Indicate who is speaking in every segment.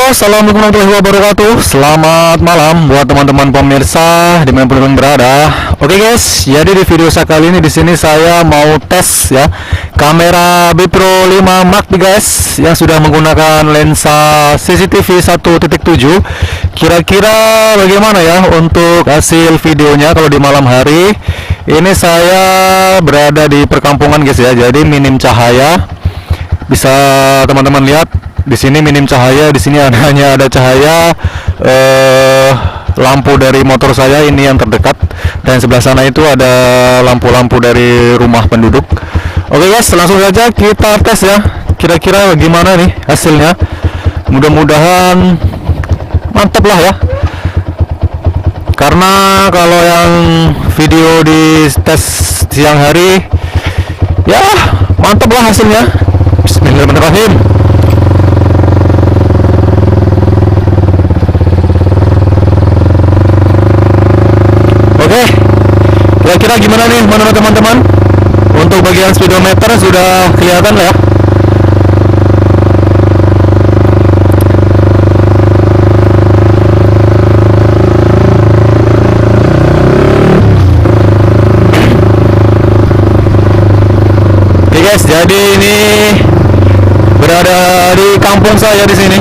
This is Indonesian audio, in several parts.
Speaker 1: Assalamualaikum warahmatullahi wabarakatuh. Selamat malam buat teman-teman pemirsa dimanapun kalian berada. Oke guys, jadi di video saya kali ini di sini saya mau tes ya kamera B Pro 5 Mark III guys yang sudah menggunakan lensa CCTV 1.7. Kira-kira bagaimana ya untuk hasil videonya kalau di malam hari. Ini saya berada di perkampungan guys ya, jadi minim cahaya. Bisa teman-teman lihat di sini minim cahaya, di sini hanya ada cahaya lampu dari motor saya ini yang terdekat, dan sebelah sana itu ada lampu-lampu dari rumah penduduk. Oke guys, langsung saja kita tes ya. Kira-kira gimana nih hasilnya? Mudah-mudahan mantap lah ya. Karena kalau yang video di tes siang hari ya mantap lah hasilnya. Bismillahirrahmanirrahim. Oke, kira-kira gimana nih menurut teman-teman? Untuk bagian speedometer sudah kelihatan lah ya. Oke guys, jadi ini berada di kampung saya di sini.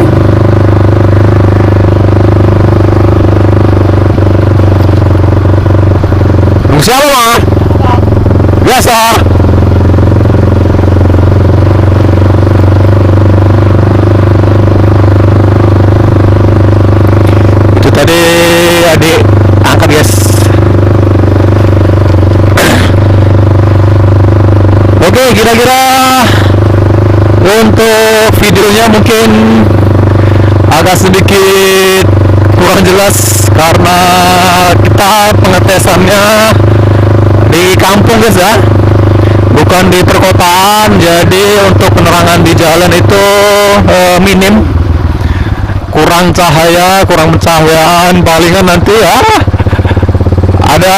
Speaker 1: Siapa mah? Biasa. Itu tadi adik angkat guys. Oke, kira-kira untuk videonya mungkin agak sedikit kurang jelas karena kita pengetesannya di kampung guys ya, bukan di perkotaan. Jadi untuk penerangan di jalan itu minim, kurang cahaya, kurang pencahayaan. Palingan nanti ya ada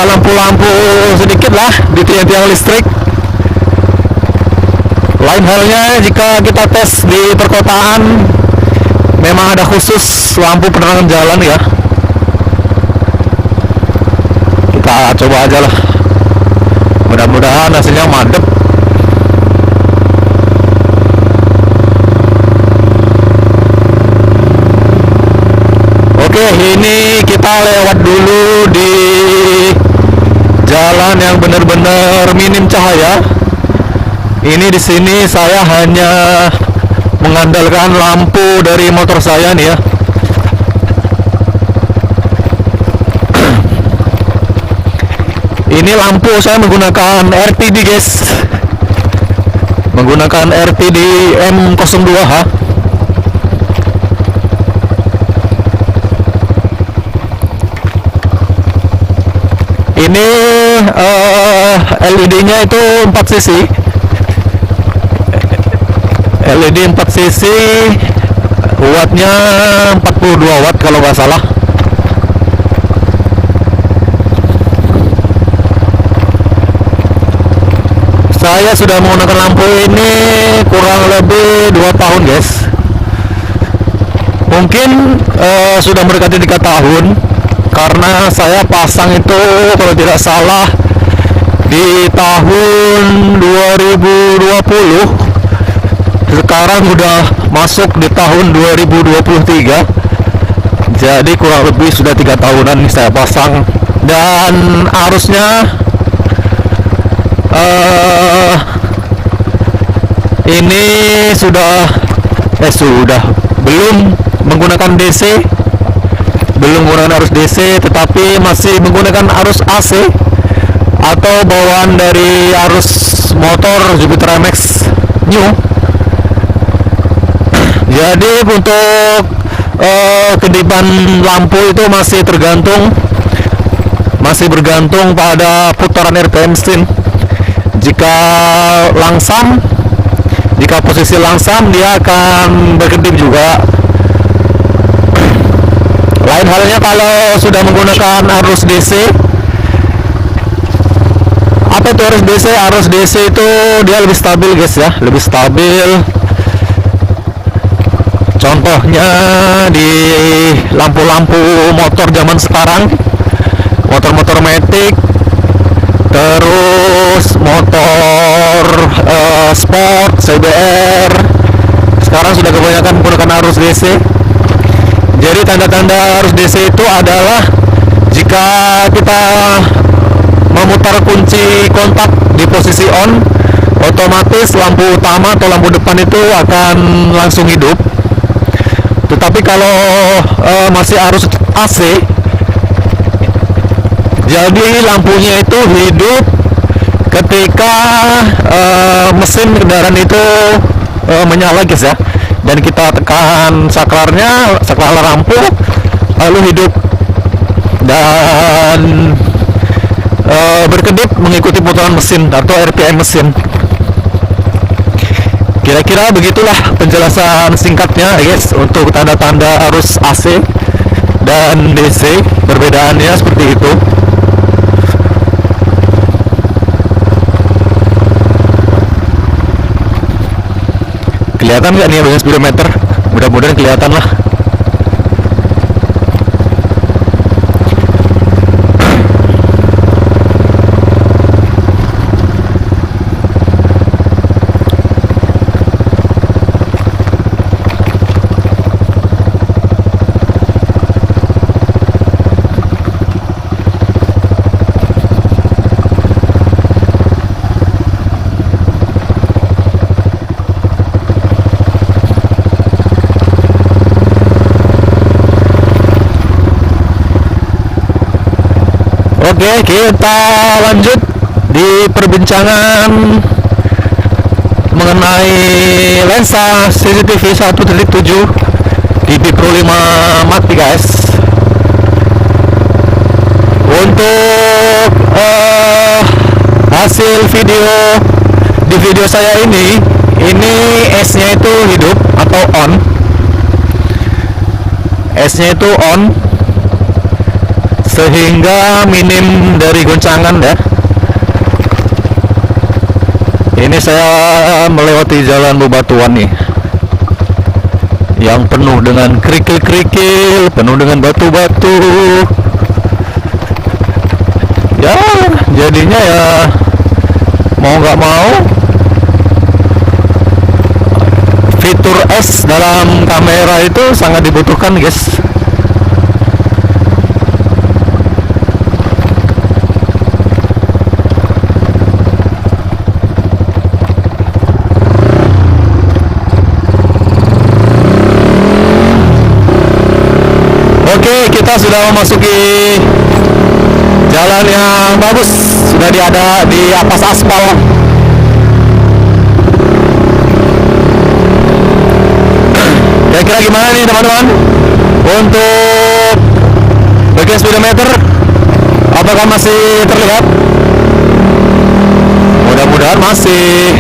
Speaker 1: lampu-lampu sedikit lah di tiang-tiang listrik. Lain halnya jika kita tes di perkotaan, memang ada khusus lampu penerangan jalan ya. Kita coba aja lah, mudah-mudahan hasilnya mantep. Oke, ini kita lewat dulu di jalan yang benar-benar minim cahaya. Ini di sini saya hanya mengandalkan lampu dari motor saya nih ya. Ini lampu saya menggunakan RPD guys, menggunakan RPD M02H. Ini LED-nya itu 4 cc, LED 4 cc, wattnya 42 watt kalau nggak salah. Saya sudah menggunakan lampu ini kurang lebih 2 tahun guys. Mungkin sudah mendekati 3 tahun, karena saya pasang itu kalau tidak salah di tahun 2020. Sekarang udah masuk di tahun 2023. Jadi kurang lebih sudah 3 tahunan nih saya pasang. Dan arusnya ini sudah belum menggunakan DC, belum menggunakan arus DC, tetapi masih menggunakan arus AC atau bawaan dari arus motor Jupiter MX New. Jadi untuk kedipan lampu itu masih bergantung pada putaran RPM mesin. Jika posisi langsam dia akan berkedip juga. Lain halnya kalau sudah menggunakan arus DC. Apa itu arus DC? Arus DC itu dia lebih stabil guys ya, lebih stabil. Contohnya di lampu-lampu motor zaman sekarang, motor-motor matic, terus motor sport, CBR, sekarang sudah kebanyakan menggunakan arus DC. Jadi tanda-tanda arus DC itu adalah jika kita memutar kunci kontak di posisi on, otomatis lampu utama atau lampu depan itu akan langsung hidup. Tetapi kalau masih arus AC, jadi lampunya itu hidup ketika mesin kendaraan itu menyala guys ya, dan kita tekan saklarnya, saklar lampu lalu hidup dan berkedip mengikuti putaran mesin atau RPM mesin. Kira-kira begitulah penjelasan singkatnya guys untuk tanda-tanda arus AC dan DC, perbedaannya seperti itu. Kelihatan nggak nih dengan speedometer? Mudah-mudahan kelihatan lah. Oke, kita lanjut di perbincangan mengenai lensa CCTV 1.7 di Bipro 5 mati guys. Untuk hasil video di video saya ini S-nya itu hidup atau on. S-nya itu on, sehingga minim dari goncangan ya. Ini saya melewati jalan bebatuan nih, yang penuh dengan kerikil-kerikil, penuh dengan batu-batu. Ya, jadinya ya mau nggak mau fitur S dalam kamera itu sangat dibutuhkan guys. Oke, kita sudah memasuki jalan yang bagus, sudah ada di atas aspal. Kira-kira gimana nih teman-teman untuk bagian speedometer, apakah masih terlihat? Mudah-mudahan masih.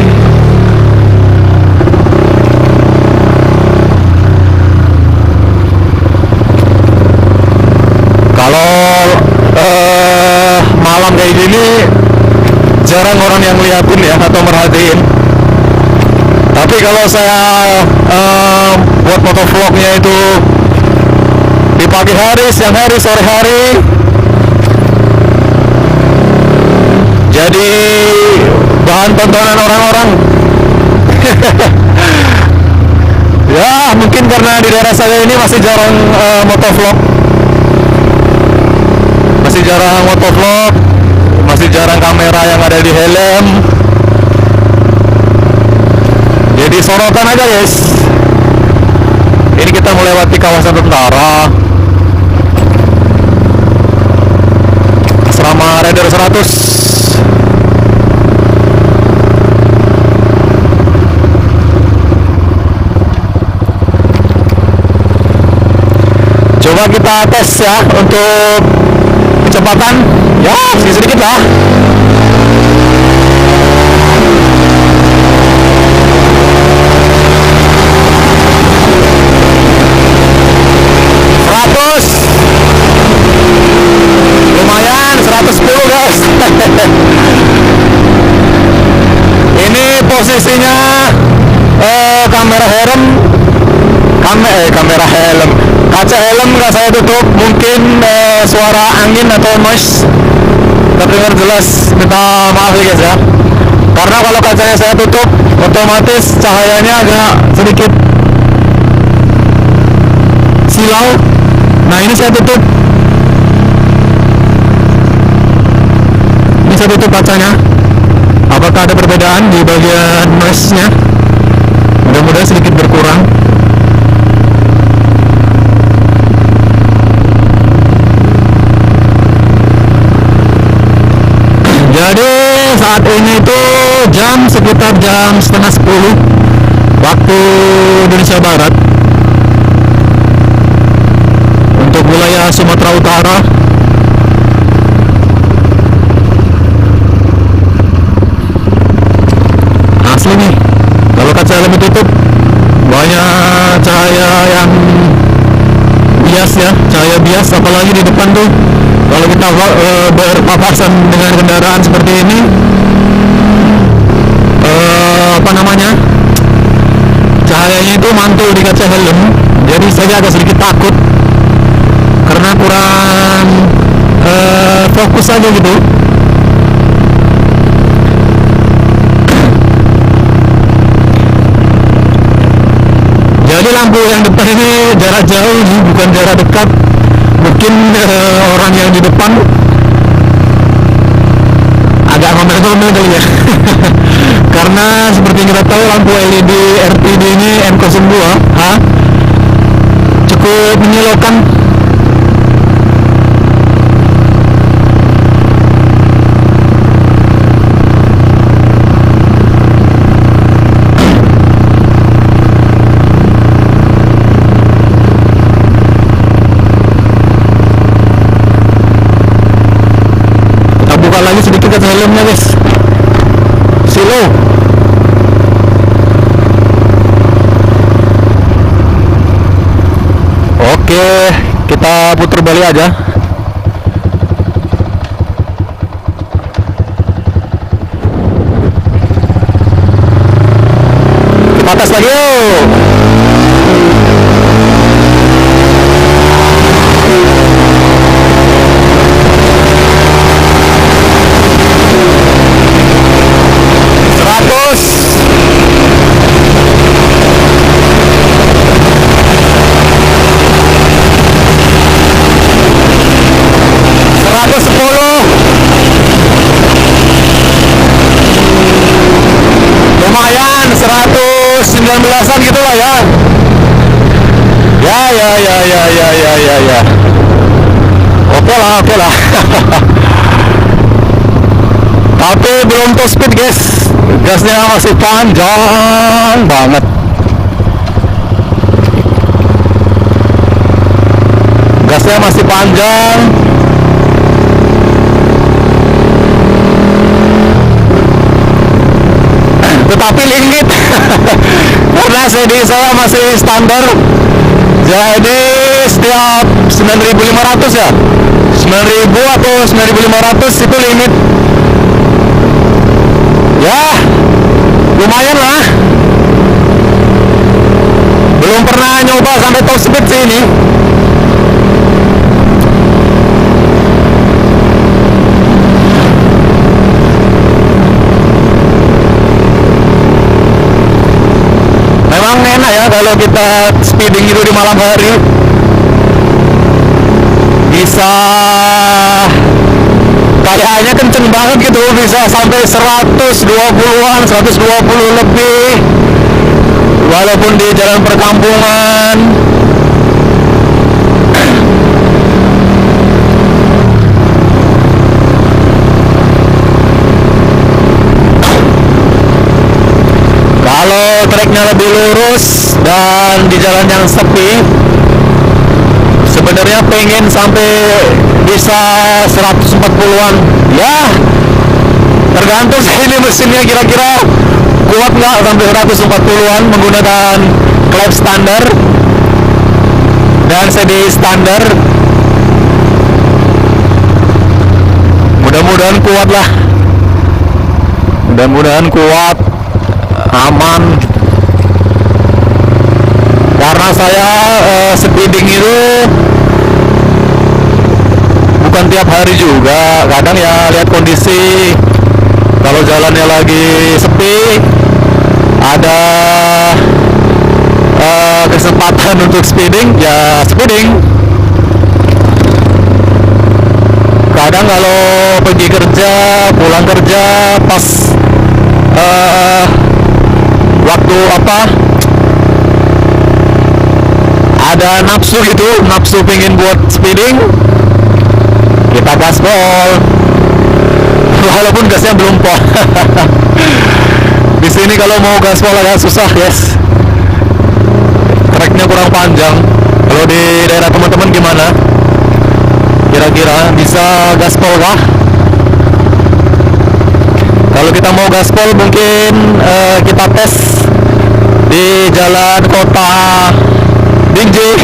Speaker 1: Malam kayak gini jarang orang yang liatin ya atau merhatiin. Tapi kalau saya buat motovlognya itu di pagi hari, siang hari, sore hari, jadi bahan tontonan orang-orang. Ya mungkin karena di daerah saya ini masih jarang motovlog, masih jarang kamera yang ada di helm. Jadi sorotan aja guys. Ini kita melewati kawasan tentara, asrama Raider 100. Coba kita tes ya untuk kecepatan, ya sedikit lah. Lumayan 110 guys. Ini posisinya kamera helm nggak saya tutup, mungkin suara angin atau noise terdengar jelas, minta maaf ya guys ya. Karena kalau kacanya saya tutup, otomatis cahayanya agak sedikit silau. Nah ini saya tutup, ini saya tutup kacanya. Apakah ada perbedaan di bagian noise-nya? Mudah-mudahan sedikit berkurang. Jadi saat ini itu sekitar jam setengah 10 waktu Indonesia Barat untuk wilayah Sumatera Utara. Asli nih, kalau kaca helm ditutup banyak cahaya yang bias ya, cahaya bias, apalagi di depan tuh. Kalau kita berpapasan dengan kendaraan seperti ini, cahayanya itu mantul di kaca helm. Jadi saya agak sedikit takut karena kurang fokus aja gitu. Jadi lampu yang depan ini jarak jauh, bukan jarak dekat. Mungkin orang yang di depan agak ngomel-ngomel kali ya. Karena seperti yang kita tahu, lampu LED RTD ini M02 cukup menyilaukan. Lagi sedikit kaca helmnya guys, silo. Oke, kita putar balik aja. Kita tes lagi yuk. Lumayan 119an gitu lah ya. Ya. Oke lah. Tapi belum top speed guys. Gasnya masih panjang banget. Gasnya masih panjang. Tetapi limit karena CD saya masih standar, jadi setiap 9.500 ya, 9.000 atau 9.500 itu limit ya, lumayan lah. Belum pernah nyoba sampai top speed sih ini. Memang enak ya kalau kita speeding itu di malam hari, bisa kayaknya kenceng banget gitu, bisa sampai 120-an, 120 lebih walaupun di jalan perkampungan. Kalau treknya lebih lurus dan di jalan yang sepi, sebenarnya pengen sampai bisa 140-an ya, tergantung sih ini mesinnya kira-kira kuat nggak sampai 140-an menggunakan klep standar dan CD standar. Mudah-mudahan kuat lah, mudah-mudahan kuat, aman. karena saya speeding itu bukan tiap hari juga, kadang ya lihat kondisi. Kalau jalannya lagi sepi, ada kesempatan untuk speeding, ya speeding. Kadang kalau pergi kerja, pulang kerja, pas waktu apa, ada nafsu gitu, nafsu pengen buat speeding, kita gaspol. Walaupun gasnya belum pol. Di sini kalau mau gaspol agak susah, guys. Treknya kurang panjang. Kalau di daerah teman-teman gimana? Kira-kira bisa gaspol kah? Kalau kita mau gaspol mungkin kita tes di jalan kota Binjai.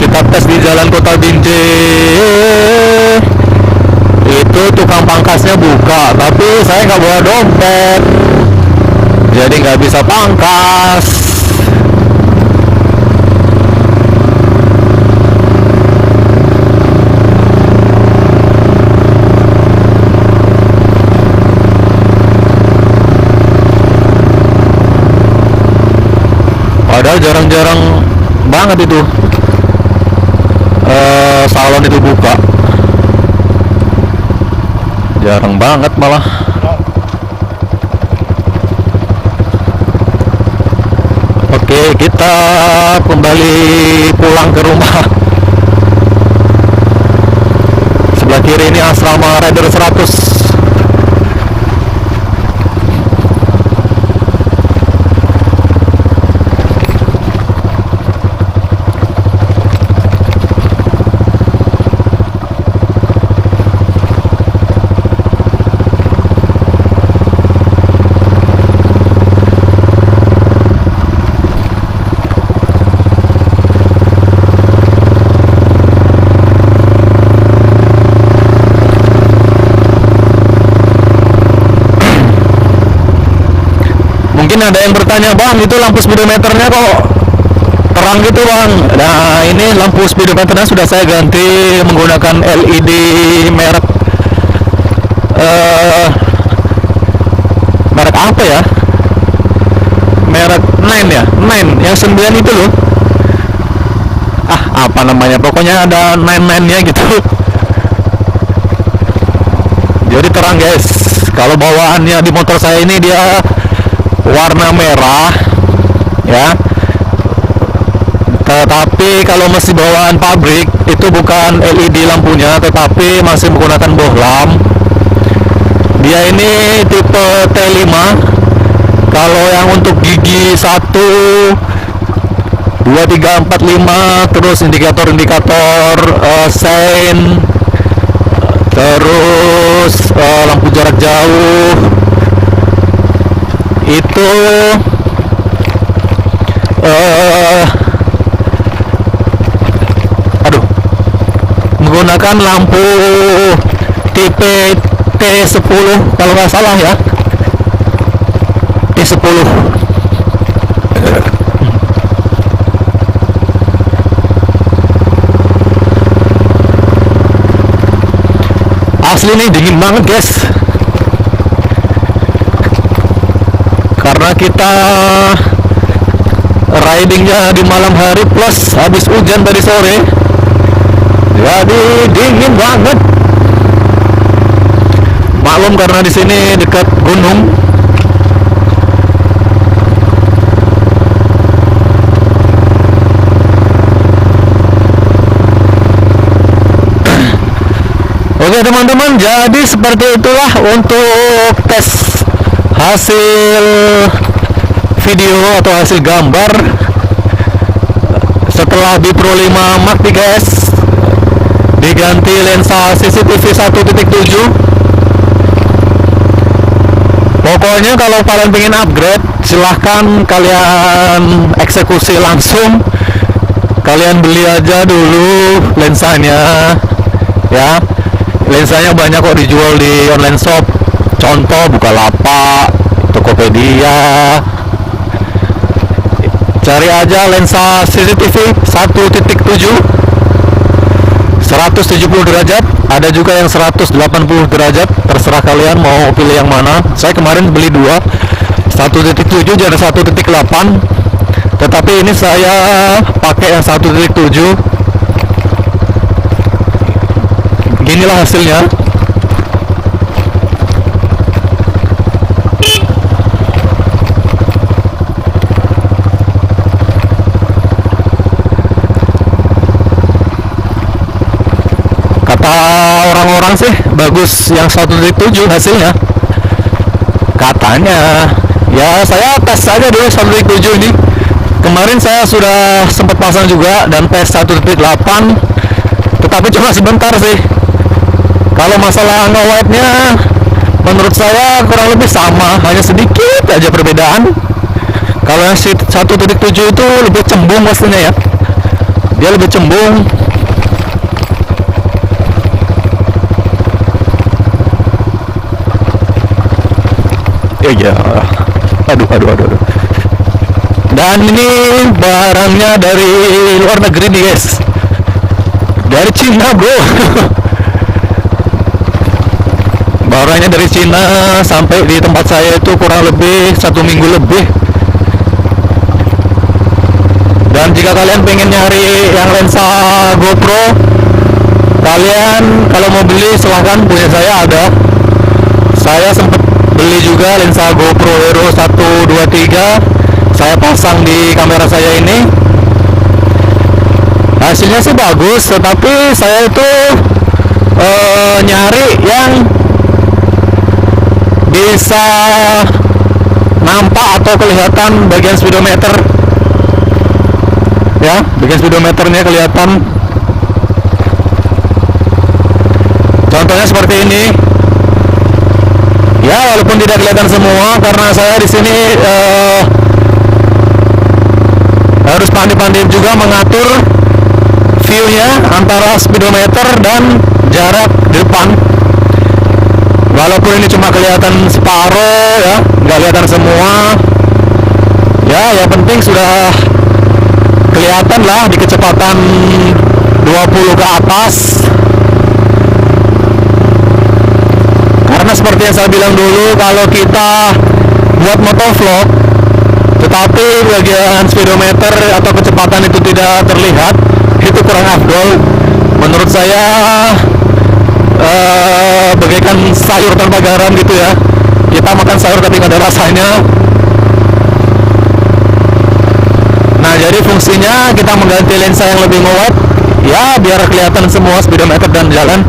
Speaker 1: Kita tes di jalan kota Binjai. Itu tukang pangkasnya buka, tapi saya nggak bawa dompet, jadi nggak bisa pangkas. Padahal jarang-jarang banget itu salon itu buka, jarang banget malah. Oke, kita kembali pulang ke rumah. Sebelah kiri ini asrama Rider 100. Mungkin ada yang bertanya, bang, itu lampu speedometernya kok terang gitu, bang? Nah, ini lampu speedometernya sudah saya ganti menggunakan LED merek merek apa ya? Merek Nine ya, Nine yang 9 itu loh. Apa namanya? Pokoknya ada Nine-nya gitu. Jadi terang, guys. Kalau bawaannya di motor saya ini dia warna merah ya, tetapi kalau masih bawaan pabrik itu bukan LED lampunya, tetapi masih menggunakan bohlam. Dia ini tipe T5. Kalau yang untuk gigi 1, 2, 3, 4, 5, terus indikator-indikator sein, terus lampu jarak jauh, itu menggunakan lampu tipe T10 kalau nggak salah ya, T10. Asli nih dingin banget, guys. Karena kita ridingnya di malam hari plus habis hujan tadi sore, jadi dingin banget. Maklum karena di sini dekat gunung. Oke teman-teman, jadi seperti itulah untuk tes hasil video atau hasil gambar setelah Bipro 5 Mark 3S diganti lensa CCTV 1.7. Pokoknya kalau kalian pengen upgrade, silahkan kalian eksekusi langsung. Kalian beli aja dulu lensanya ya. Lensanya banyak kok dijual di online shop, contoh Bukalapak, Tokopedia, cari aja lensa CCTV 1.7 170 derajat, ada juga yang 180 derajat, terserah kalian mau pilih yang mana. Saya kemarin beli dua, 1.7 dan 1.8, tetapi ini saya pakai yang 1.7. Inilah hasilnya. Kata orang-orang sih bagus yang 1.7 hasilnya. Katanya. Ya saya tes aja dulu 1.7 ini. Kemarin saya sudah sempat pasang juga dan tes 1.8, tetapi cuma sebentar sih. Kalau masalah nge-white-nya menurut saya kurang lebih sama, hanya sedikit aja perbedaan. Kalau yang 1.7 itu lebih cembung pastinya ya. Dia lebih cembung. Ya, aduh. Dan ini barangnya dari luar negeri nih guys, dari Cina bro. Barangnya dari Cina sampai di tempat saya itu kurang lebih 1 minggu lebih. Dan jika kalian pengen nyari yang lensa GoPro, kalian kalau mau beli silahkan, punya saya ada. Saya sempat beli juga lensa GoPro Hero 123, saya pasang di kamera saya ini. Hasilnya sih bagus, tetapi saya itu nyari yang bisa nampak atau kelihatan bagian speedometer ya, bagian speedometernya kelihatan. Contohnya seperti ini. Ya, walaupun tidak kelihatan semua karena saya di sini harus pandai-pandai juga mengatur view-nya antara speedometer dan jarak di depan. Walaupun ini cuma kelihatan separuh ya, nggak kelihatan semua. Ya, yang penting sudah kelihatan lah di kecepatan 20 ke atas. Karena seperti yang saya bilang dulu, kalau kita buat motovlog tetapi bagian speedometer atau kecepatan itu tidak terlihat, itu kurang afdol. Menurut saya bagaikan sayur tanpa garam gitu ya. Kita makan sayur tapi nggak ada rasanya. Nah, jadi fungsinya kita mengganti lensa yang lebih nge-white ya, biar kelihatan semua speedometer dan jalan.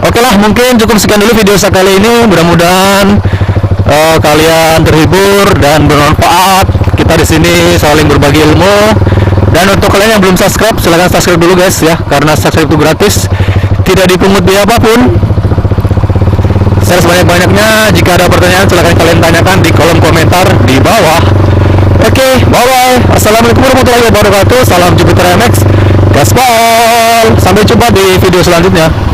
Speaker 1: Oke lah, mungkin cukup sekian dulu video saya kali ini. Mudah-mudahan kalian terhibur dan bermanfaat. Kita di sini saling berbagi ilmu. Dan untuk kalian yang belum subscribe, silahkan subscribe dulu guys ya, karena subscribe itu gratis, tidak dipungut biaya apapun. Share sebanyak-banyaknya. Jika ada pertanyaan, silahkan kalian tanyakan di kolom komentar di bawah. Oke, bye bye. Assalamualaikum warahmatullahi wabarakatuh. Salam Jupiter MX, gaspol. Sampai jumpa di video selanjutnya.